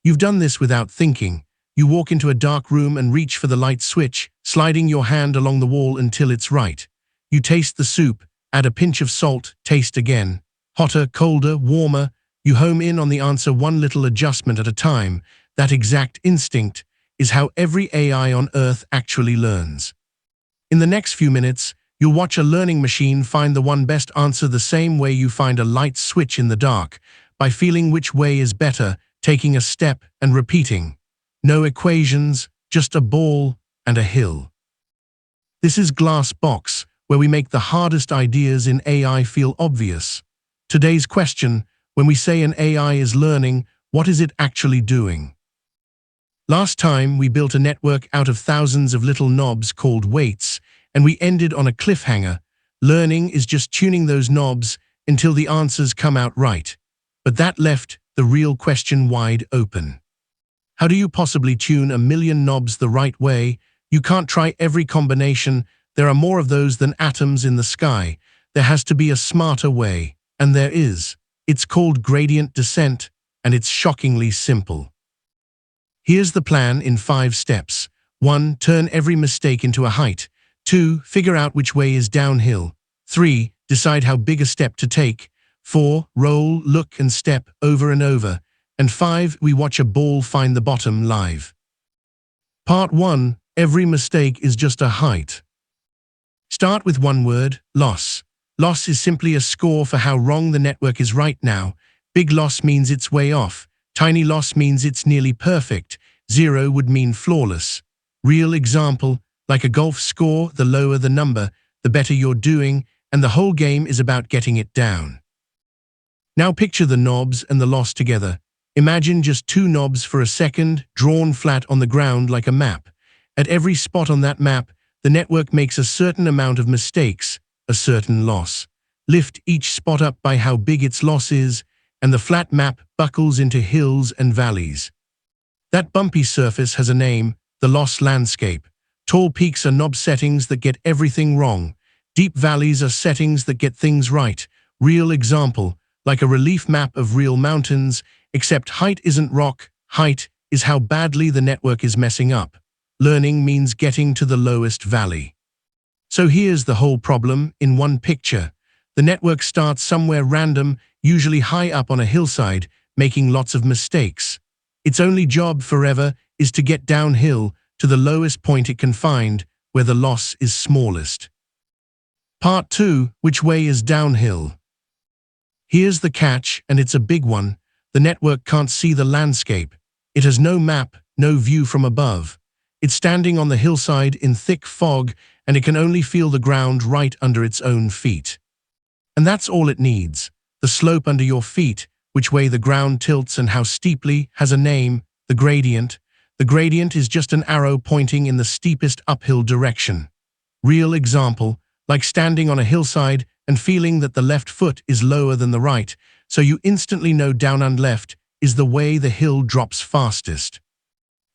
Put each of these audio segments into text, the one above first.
You've done this without thinking. You walk into a dark room and reach for the light switch, sliding your hand along the wall until it's right. You taste the soup, add a pinch of salt, taste again. Hotter, colder, warmer. You home in on the answer one little adjustment at a time. That exact instinct is how every AI on Earth actually learns. In the next few minutes, you'll watch a learning machine find the one best answer the same way you find a light switch in the dark, by feeling which way is better, taking a step and repeating. No equations, just a ball and a hill. This is Glass Box, where we make the hardest ideas in AI feel obvious. Today's question, when we say an AI is learning, what is it actually doing? Last time, we built a network out of thousands of little knobs called weights, and we ended on a cliffhanger. Learning is just tuning those knobs until the answers come out right. But that left the real question wide open. How do you possibly tune a million knobs the right way? You can't try every combination. There are more of those than atoms in the sky. There has to be a smarter way. And there is. It's called gradient descent, and it's shockingly simple. Here's the plan in 5 steps. 1. Turn every mistake into a height. 2. Figure out which way is downhill. 3. Decide how big a step to take. 4. Roll, look, and step over and over. And 5. We watch a ball find the bottom live. Part 1. Every mistake is just a height. Start with one word, loss. Loss is simply a score for how wrong the network is right now. Big loss means it's way off. Tiny loss means it's nearly perfect. 0 would mean flawless. Real example, like a golf score, the lower the number, the better you're doing, and the whole game is about getting it down. Now picture the knobs and the loss together. Imagine just 2 knobs for a second, drawn flat on the ground like a map. At every spot on that map, the network makes a certain amount of mistakes, a certain loss. Lift each spot up by how big its loss is, and the flat map buckles into hills and valleys. That bumpy surface has a name, the loss landscape. Tall peaks are knob settings that get everything wrong. Deep valleys are settings that get things right. Real example, like a relief map of real mountains, except height isn't rock, height is how badly the network is messing up. Learning means getting to the lowest valley. So here's the whole problem in one picture. The network starts somewhere random, usually high up on a hillside, making lots of mistakes. Its only job forever is to get downhill to the lowest point it can find, where the loss is smallest. Part 2. Which way is downhill? Here's the catch, and it's a big one. The network can't see the landscape. It has no map, no view from above. It's standing on the hillside in thick fog, and it can only feel the ground right under its own feet. And that's all it needs. The slope under your feet, which way the ground tilts and how steeply, has a name, the gradient. The gradient is just an arrow pointing in the steepest uphill direction. Real example, like standing on a hillside and feeling that the left foot is lower than the right, so you instantly know down and left is the way the hill drops fastest.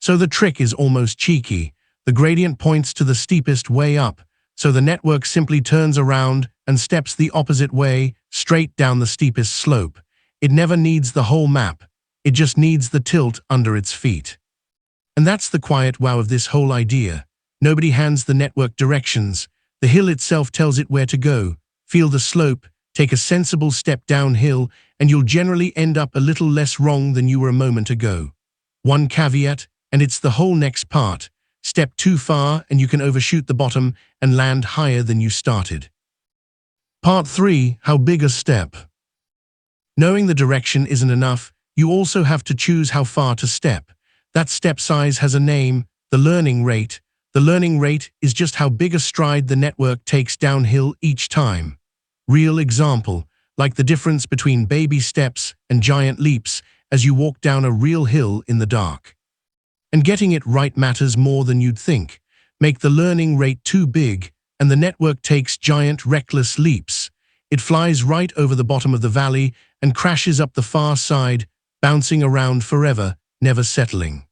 So the trick is almost cheeky. The gradient points to the steepest way up, so the network simply turns around and steps the opposite way, straight down the steepest slope. It never needs the whole map. It just needs the tilt under its feet. And that's the quiet wow of this whole idea. Nobody hands the network directions. The hill itself tells it where to go. Feel the slope, take a sensible step downhill, and you'll generally end up a little less wrong than you were a moment ago. One caveat, and it's the whole next part. Step too far and you can overshoot the bottom and land higher than you started. Part 3. How big a step? Knowing the direction isn't enough, you also have to choose how far to step. That step size has a name, the learning rate. The learning rate is just how big a stride the network takes downhill each time. Real example, like the difference between baby steps and giant leaps as you walk down a real hill in the dark. And getting it right matters more than you'd think. Make the learning rate too big, and the network takes giant, reckless leaps. It flies right over the bottom of the valley and crashes up the far side, bouncing around forever, never settling.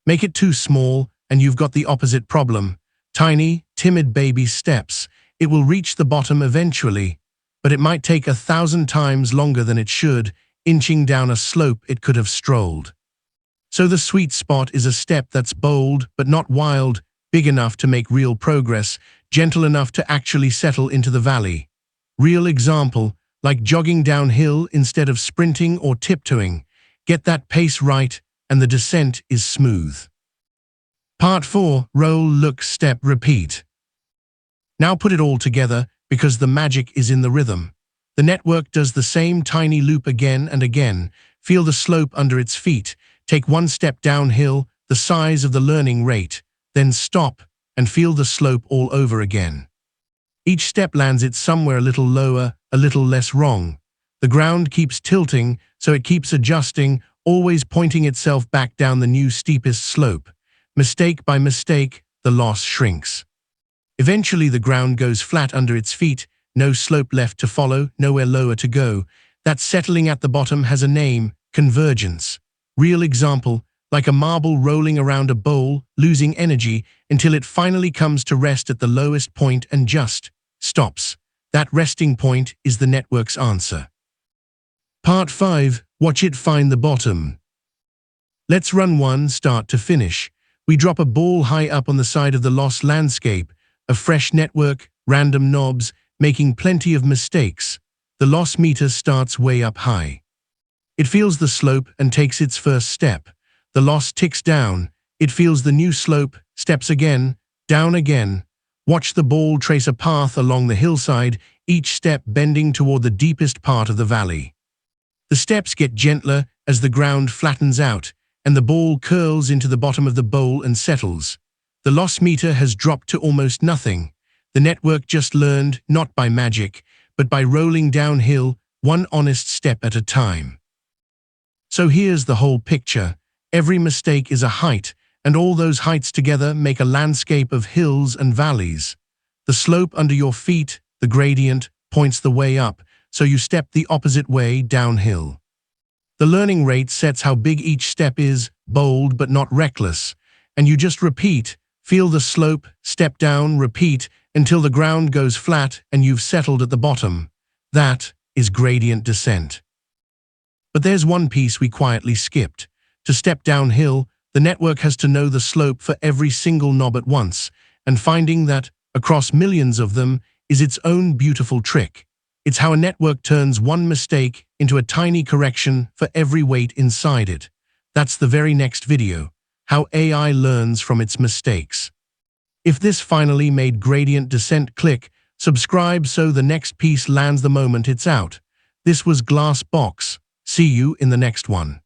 Make it too small, and you've got the opposite problem. Tiny, timid baby steps. It will reach the bottom eventually, but it might take 1,000 times longer than it should, inching down a slope it could have strolled. So the sweet spot is a step that's bold but not wild, big enough to make real progress, gentle enough to actually settle into the valley. Real example, like jogging downhill instead of sprinting or tiptoeing. Get that pace right and the descent is smooth. Part 4. Roll, look, step, repeat. Now put it all together because the magic is in the rhythm. The network does the same tiny loop again and again. Feel the slope under its feet. Take one step downhill, the size of the learning rate. Then stop and feel the slope all over again. Each step lands it somewhere a little lower, a little less wrong. The ground keeps tilting, so it keeps adjusting, always pointing itself back down the new steepest slope. Mistake by mistake, the loss shrinks. Eventually the ground goes flat under its feet, no slope left to follow, nowhere lower to go. That settling at the bottom has a name, convergence. Real example, like a marble rolling around a bowl, losing energy until it finally comes to rest at the lowest point and just stops. That resting point is the network's answer. Part 5. Watch it find the bottom. Let's run one start to finish. We drop a ball high up on the side of the lost landscape, a fresh network, random knobs, making plenty of mistakes. The loss meter starts way up high. It feels the slope and takes its first step. The loss ticks down. It feels the new slope, steps again, down again. Watch the ball trace a path along the hillside, each step bending toward the deepest part of the valley. The steps get gentler as the ground flattens out, and the ball curls into the bottom of the bowl and settles. The loss meter has dropped to almost nothing. The network just learned, not by magic, but by rolling downhill, one honest step at a time. So here's the whole picture. Every mistake is a height, and all those heights together make a landscape of hills and valleys. The slope under your feet, the gradient, points the way up, so you step the opposite way downhill. The learning rate sets how big each step is, bold but not reckless, and you just repeat, feel the slope, step down, repeat, until the ground goes flat and you've settled at the bottom. That is gradient descent. But there's one piece we quietly skipped. To step downhill, the network has to know the slope for every single knob at once, and finding that, across millions of them, is its own beautiful trick. It's how a network turns one mistake into a tiny correction for every weight inside it. That's the very next video, how AI learns from its mistakes. If this finally made gradient descent click, subscribe so the next piece lands the moment it's out. This was Glass Box. See you in the next one.